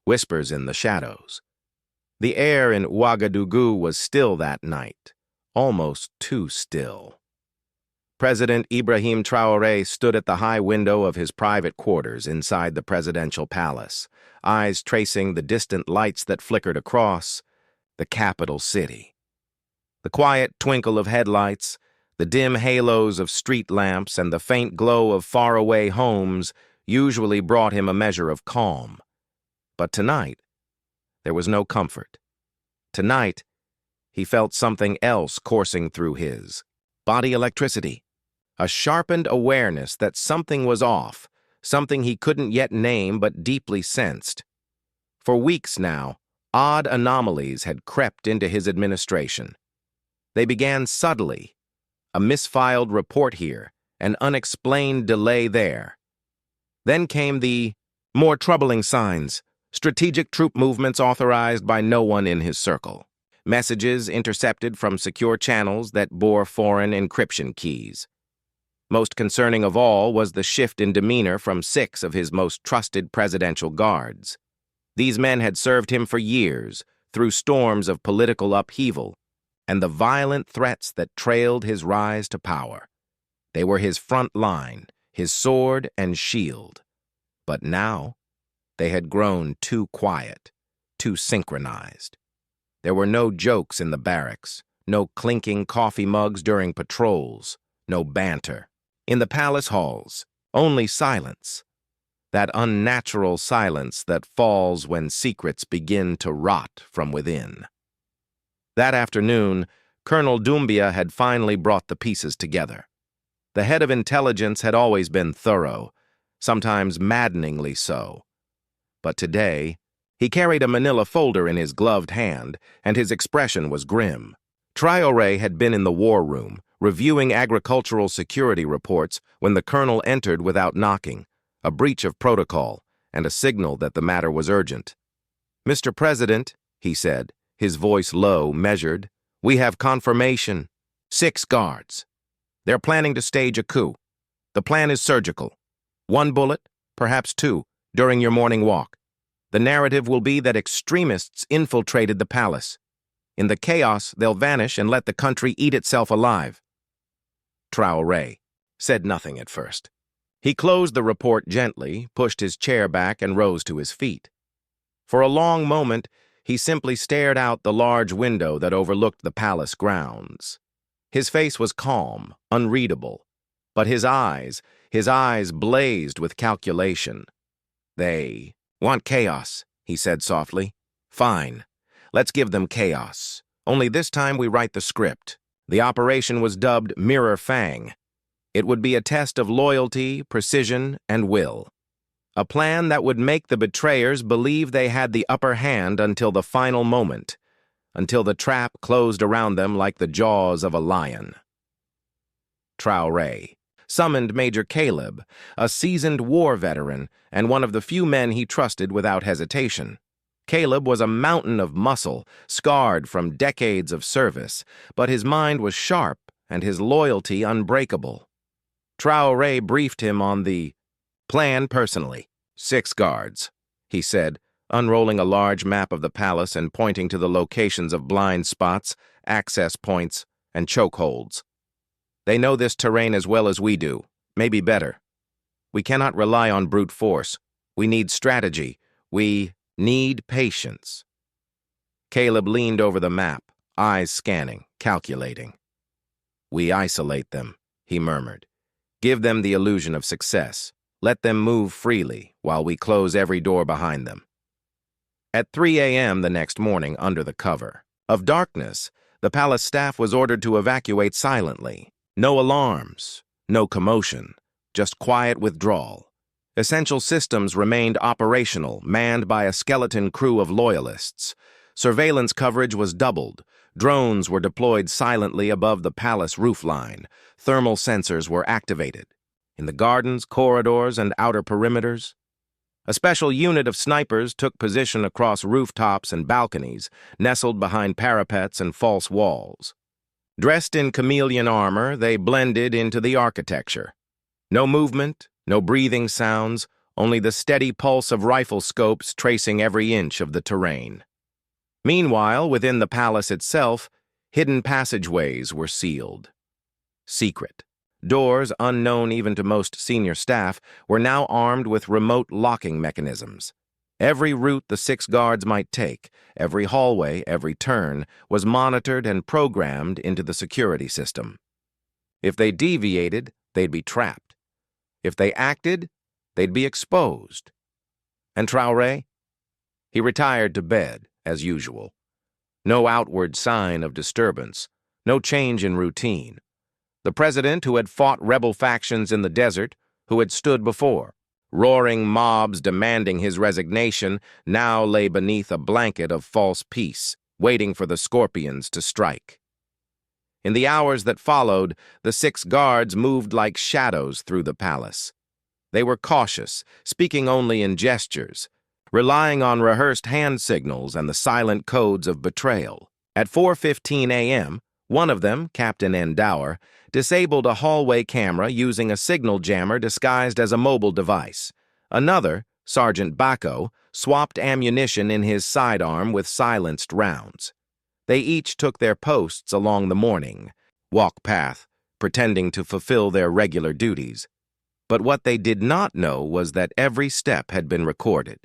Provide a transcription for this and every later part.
whispers in the shadows. The air in Ouagadougou was still that night, almost too still. President Ibrahim Traoré stood at the high window of his private quarters inside the presidential palace, eyes tracing the distant lights that flickered across the capital city. The quiet twinkle of headlights, the dim halos of street lamps, and the faint glow of faraway homes usually brought him a measure of calm. But tonight, there was no comfort. Tonight, he felt something else coursing through his body: electricity, a sharpened awareness that something was off, something he couldn't yet name but deeply sensed. For weeks now, odd anomalies had crept into his administration. They began subtly: a misfiled report here, an unexplained delay there. Then came the more troubling signs: strategic troop movements authorized by no one in his circle, messages intercepted from secure channels that bore foreign encryption keys. Most concerning of all was the shift in demeanor from 6 of his most trusted presidential guards. These men had served him for years, through storms of political upheaval and the violent threats that trailed his rise to power. They were his front line, his sword and shield. But now, they had grown too quiet, too synchronized. There were no jokes in the barracks, no clinking coffee mugs during patrols, no banter. In the palace halls, only silence. That unnatural silence that falls when secrets begin to rot from within. That afternoon, Colonel Doumbia had finally brought the pieces together. The head of intelligence had always been thorough, sometimes maddeningly so. But today, he carried a manila folder in his gloved hand, and his expression was grim. Traoré had been in the war room, reviewing agricultural security reports when the colonel entered without knocking, a breach of protocol, and a signal that the matter was urgent. "Mr. President," he said, his voice low, measured, "we have confirmation. 6 guards. They're planning to stage a coup. The plan is surgical. 1 bullet, perhaps 2, during your morning walk. The narrative will be that extremists infiltrated the palace. In the chaos, they'll vanish and let the country eat itself alive." Traoré said nothing at first. He closed the report gently, pushed his chair back, and rose to his feet. For a long moment, he simply stared out the large window that overlooked the palace grounds. His face was calm, unreadable, but his eyes blazed with calculation. "They want chaos," he said softly. "Fine. Let's give them chaos. Only this time we write the script." The operation was dubbed Mirror Fang. It would be a test of loyalty, precision, and will. A plan that would make the betrayers believe they had the upper hand until the final moment, until the trap closed around them like the jaws of a lion. Traoré summoned Major Caleb, a seasoned war veteran and one of the few men he trusted without hesitation. Caleb was a mountain of muscle, scarred from decades of service, but his mind was sharp and his loyalty unbreakable. Traoré briefed him on the plan personally. 6 guards, he said, unrolling a large map of the palace and pointing to the locations of blind spots, access points, and chokeholds. They know this terrain as well as we do, maybe better. We cannot rely on brute force. We need strategy. We need patience. Caleb leaned over the map, eyes scanning, calculating. "We isolate them," he murmured. "Give them the illusion of success. Let them move freely while we close every door behind them." At 3 a.m. the next morning, under the cover of darkness, the palace staff was ordered to evacuate silently. No alarms, no commotion, just quiet withdrawal. Essential systems remained operational, manned by a skeleton crew of loyalists. Surveillance coverage was doubled. Drones were deployed silently above the palace roofline. Thermal sensors were activated. In the gardens, corridors, and outer perimeters, a special unit of snipers took position across rooftops and balconies, nestled behind parapets and false walls. Dressed in chameleon armor, they blended into the architecture. No movement, no breathing sounds, only the steady pulse of rifle scopes tracing every inch of the terrain. Meanwhile, within the palace itself, hidden passageways were sealed. Secret. Doors, unknown even to most senior staff, were now armed with remote locking mechanisms. Every route the 6 guards might take, every hallway, every turn, was monitored and programmed into the security system. If they deviated, they'd be trapped. If they acted, they'd be exposed. And Traoré? He retired to bed, as usual. No outward sign of disturbance, no change in routine. The president who had fought rebel factions in the desert, who had stood before, roaring mobs demanding his resignation, now lay beneath a blanket of false peace, waiting for the scorpions to strike. In the hours that followed, the 6 guards moved like shadows through the palace. They were cautious, speaking only in gestures, relying on rehearsed hand signals and the silent codes of betrayal. At 4:15 a.m., one of them, Captain Endower, disabled a hallway camera using a signal jammer disguised as a mobile device. Another, Sergeant Bacco, swapped ammunition in his sidearm with silenced rounds. They each took their posts along the morning walk path, pretending to fulfill their regular duties. But what they did not know was that every step had been recorded.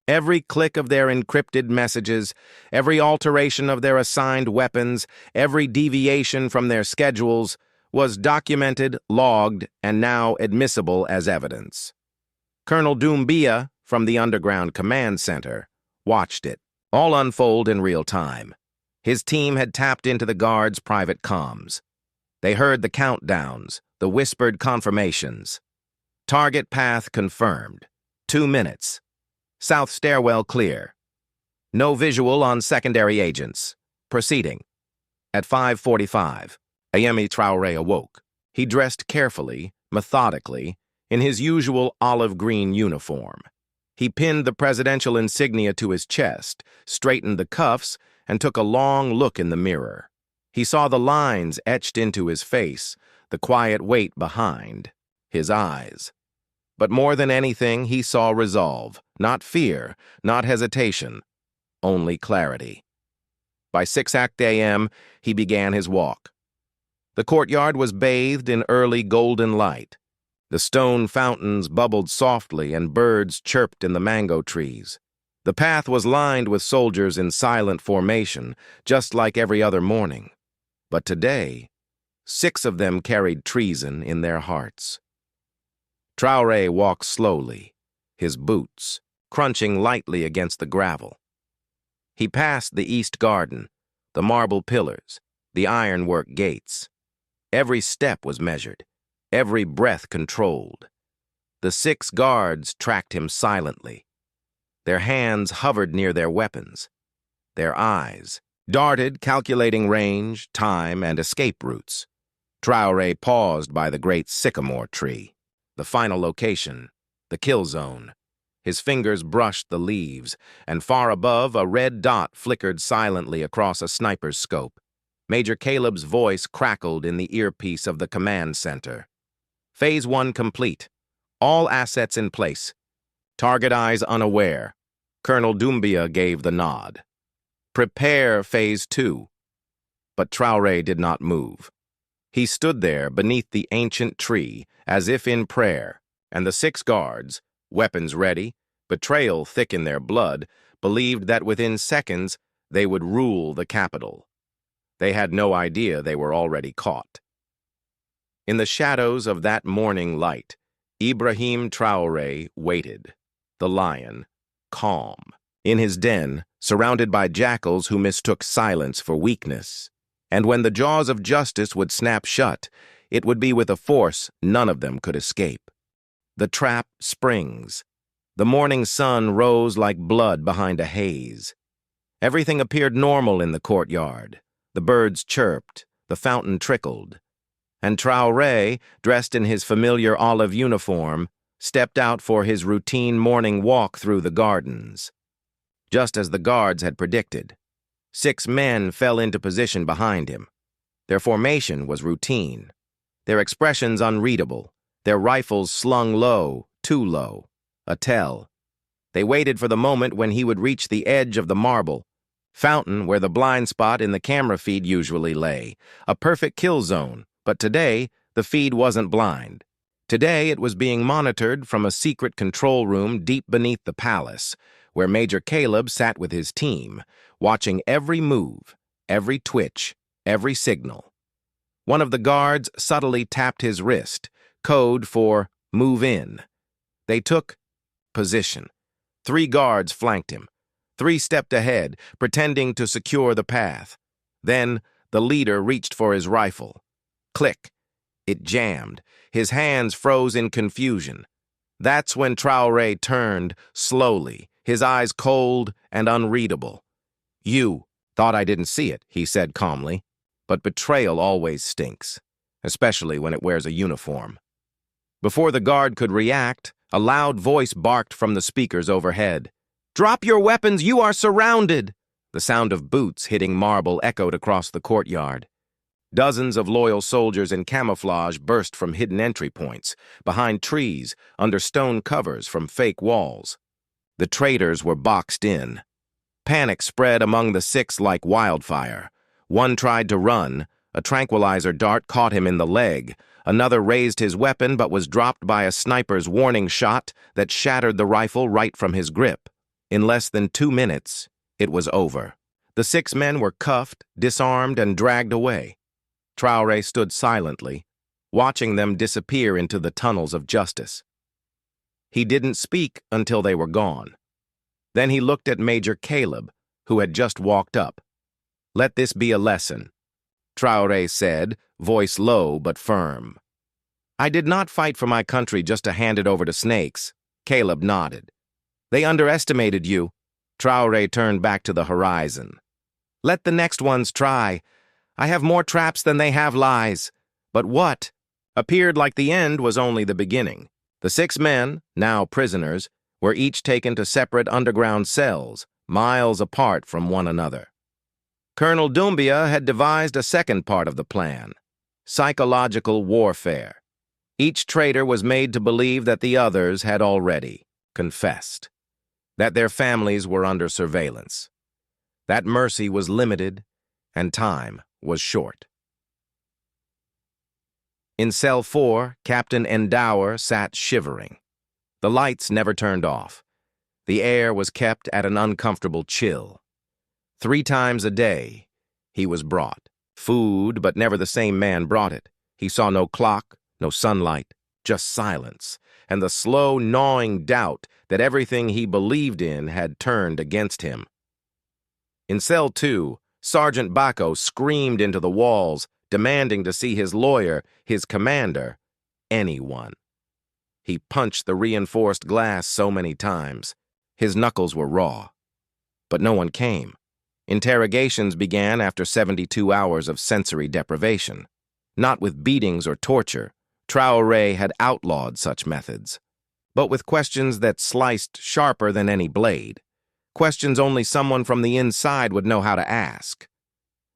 Every click of their encrypted messages, every alteration of their assigned weapons, every deviation from their schedules was documented, logged, and now admissible as evidence. Colonel Doumbia, from the Underground Command Center, watched it, all unfold in real time. His team had tapped into the guards' private comms. They heard the countdowns, the whispered confirmations. Target path confirmed. 2 minutes. South stairwell clear. No visual on secondary agents. Proceeding. At 5:45, Ibrahim Traoré awoke. He dressed carefully, methodically, in his usual olive-green uniform. He pinned the presidential insignia to his chest, straightened the cuffs, and took a long look in the mirror. He saw the lines etched into his face, the quiet weight behind, his eyes. But more than anything, he saw resolve, not fear, not hesitation, only clarity. By 6 a.m., he began his walk. The courtyard was bathed in early golden light. The stone fountains bubbled softly and birds chirped in the mango trees. The path was lined with soldiers in silent formation, just like every other morning. But today, 6 of them carried treason in their hearts. Traoré walked slowly, his boots crunching lightly against the gravel. He passed the East Garden, the marble pillars, the ironwork gates. Every step was measured, every breath controlled. The 6 guards tracked him silently. Their hands hovered near their weapons. Their eyes darted, calculating range, time, and escape routes. Traoré paused by the great sycamore tree. The final location, the kill zone. His fingers brushed the leaves, and far above, a red dot flickered silently across a sniper's scope. Major Caleb's voice crackled in the earpiece of the command center. Phase 1 complete. All assets in place. Target eyes unaware. Colonel Doumbia gave the nod. Prepare Phase 2. But Traoré did not move. He stood there beneath the ancient tree, as if in prayer, and the 6 guards, weapons ready, betrayal thick in their blood, believed that within seconds they would rule the capital. They had no idea they were already caught. In the shadows of that morning light, Ibrahim Traoré waited, the lion, calm, in his den, surrounded by jackals who mistook silence for weakness. And when the jaws of justice would snap shut, it would be with a force none of them could escape. The trap springs. The morning sun rose like blood behind a haze. Everything appeared normal in the courtyard. The birds chirped, the fountain trickled. And Traoré, dressed in his familiar olive uniform, stepped out for his routine morning walk through the gardens. Just as the guards had predicted, 6 men fell into position behind him. Their formation was routine, their expressions unreadable, their rifles slung low, too low. a tell. They waited for the moment when he would reach the edge of the marble fountain where the blind spot in the camera feed usually lay, a perfect kill zone, but today the feed wasn't blind. Today it was being monitored from a secret control room deep beneath the palace, where Major Caleb sat with his team, watching every move, every twitch, every signal. One of the guards subtly tapped his wrist, code for move in. They took position. 3 guards flanked him. 3 stepped ahead, pretending to secure the path. Then the leader reached for his rifle. Click. It jammed. His hands froze in confusion. That's when Traoré turned, slowly, his eyes cold and unreadable. "You thought I didn't see it," he said calmly. But betrayal always stinks, especially when it wears a uniform. Before the guard could react, a loud voice barked from the speakers overhead. "Drop your weapons, you are surrounded!" The sound of boots hitting marble echoed across the courtyard. Dozens of loyal soldiers in camouflage burst from hidden entry points, behind trees, under stone covers from fake walls. The traitors were boxed in. Panic spread among the 6 like wildfire. One tried to run. A tranquilizer dart caught him in the leg. Another raised his weapon but was dropped by a sniper's warning shot that shattered the rifle right from his grip. In less than 2 minutes, it was over. The 6 men were cuffed, disarmed, and dragged away. Traoré stood silently, watching them disappear into the tunnels of justice. He didn't speak until they were gone. Then he looked at Major Caleb, who had just walked up. "Let this be a lesson," Traoré said, voice low but firm. "I did not fight for my country just to hand it over to snakes." Caleb nodded. "They underestimated you." Traoré turned back to the horizon. "Let the next ones try. I have more traps than they have lies." But what appeared like the end was only the beginning. The 6 men, now prisoners, were each taken to separate underground cells, miles apart from one another. Colonel Doumbia had devised a second part of the plan: psychological warfare. Each traitor was made to believe that the others had already confessed, that their families were under surveillance, that mercy was limited and time was short. In cell 4, Captain Endower sat shivering. The lights never turned off. The air was kept at an uncomfortable chill. 3 times a day, he was brought. Food, but never the same man brought it. He saw no clock, no sunlight, just silence, and the slow, gnawing doubt that everything he believed in had turned against him. In cell 2, Sergeant Bako screamed into the walls, demanding to see his lawyer, his commander, anyone. He punched the reinforced glass so many times. His knuckles were raw. But no one came. Interrogations began after 72 hours of sensory deprivation. Not with beatings or torture. Traoré had outlawed such methods. But with questions that sliced sharper than any blade. Questions only someone from the inside would know how to ask.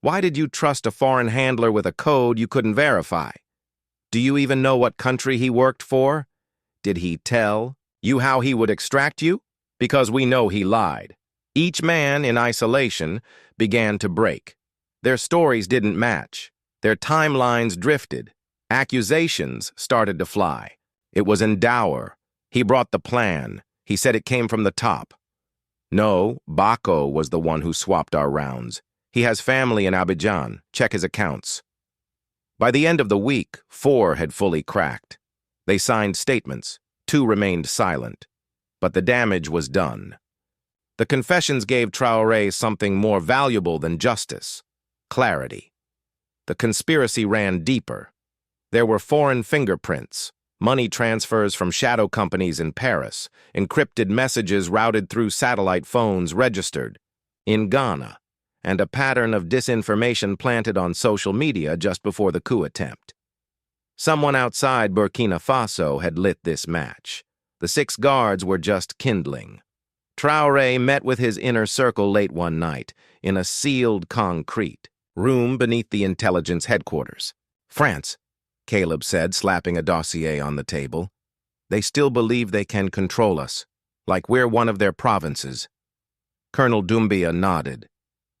Why did you trust a foreign handler with a code you couldn't verify? Do you even know what country he worked for? Did he tell you how he would extract you? Because we know he lied. Each man in isolation began to break. Their stories didn't match. Their timelines drifted. Accusations started to fly. It was Endower. He brought the plan. He said it came from the top. No, Bako was the one who swapped our rounds. He has family in Abidjan. Check his accounts. By the end of the week, 4 had fully cracked. They signed statements. 2 remained silent. But the damage was done. The confessions gave Traoré something more valuable than justice: clarity. The conspiracy ran deeper. There were foreign fingerprints, money transfers from shadow companies in Paris, encrypted messages routed through satellite phones registered in Ghana, and a pattern of disinformation planted on social media just before the coup attempt. Someone outside Burkina Faso had lit this match. The 6 guards were just kindling. Traoré met with his inner circle late one night in a sealed concrete room beneath the intelligence headquarters. "France," Caleb said, slapping a dossier on the table. They still believe they can control us, like we're one of their provinces. Colonel Doumbia nodded.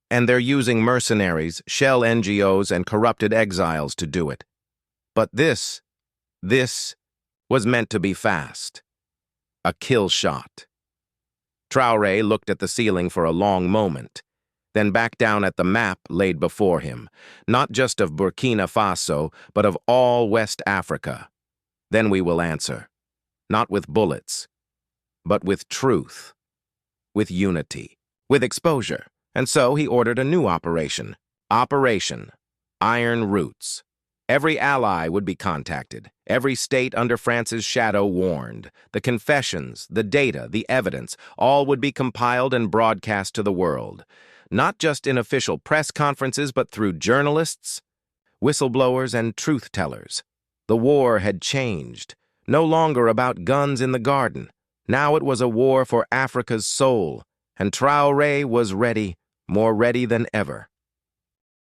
And they're using mercenaries, shell NGOs, and corrupted exiles to do it. But this was meant to be fast. A kill shot. Traoré looked at the ceiling for a long moment, then back down at the map laid before him, not just of Burkina Faso, but of all West Africa. Then we will answer, not with bullets, but with truth, with unity, with exposure. And so he ordered a new operation, Operation Iron Roots. Every ally would be contacted, every state under France's shadow warned. The confessions, the data, the evidence, all would be compiled and broadcast to the world. Not just in official press conferences, but through journalists, whistleblowers, and truth-tellers. The war had changed, no longer about guns in the garden. Now it was a war for Africa's soul, and Traoré was ready, more ready than ever.